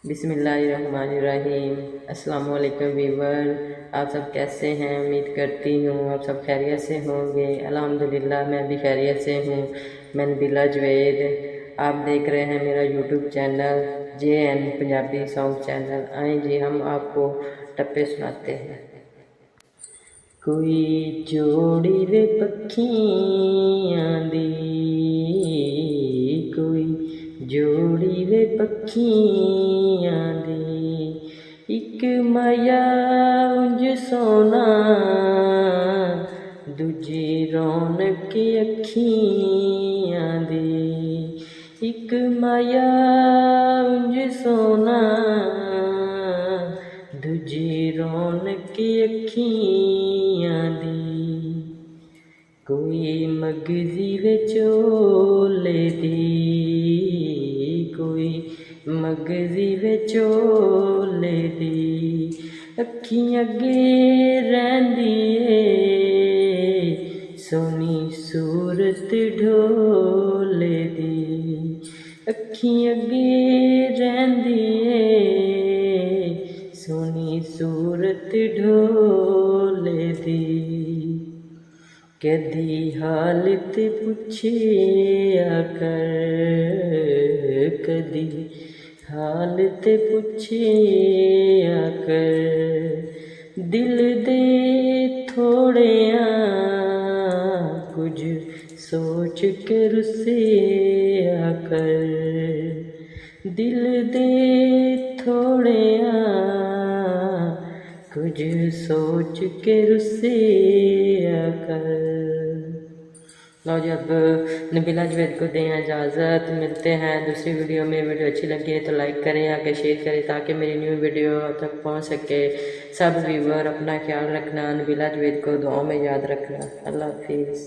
बिस्मिल्लाहिर्रहमानिर्रहीम। अस्सलाम वालेकुम वीवर, आप सब कैसे हैं? उम्मीद करती हूँ आप सब खैरियत से होंगे। अल्हम्दुलिल्लाह मैं भी खैरियत से हूँ। मैं नबीला जवेद, आप देख रहे हैं मेरा YouTube channel JN Punjabi song channel. आए जी हम आपको टप्पे सुनाते हैं। कोई जोड़ी वे पखियां दी, कोई जोड़ी वे पखियां दी, एक माया उंज सोना, दूजी रौनक अखियां दी। एक माया उंज सोना, दूजी रौनक अखियां दी। कोई मगजी विचोले दी, कोई मगजी विचोले दी, अखियां अगे रहिंदी ए, सोहनी सूरत ढोले दी। अखियां अगे रहिंदी ए, सोहनी सूरत ढोले दी। कदी हालत पुछिया कर, कदी हालत पुछिया कर, दिल दे थोड़िया कुछ सोच के रुसिया कर। दिल दे थोड़िया कुछ सोच के रुसिया कर। लो जी अब नबीला जवेद को दें इजाज़त। मिलते हैं दूसरी वीडियो में। वीडियो अच्छी लगी तो लाइक करें, आगे शेयर करें ताकि मेरी न्यू वीडियो तक पहुंच सके। सब व्यूअर अपना ख्याल रखना, नबीला जवेद को दुआओं में याद रखना। अल्लाह हाफिज़।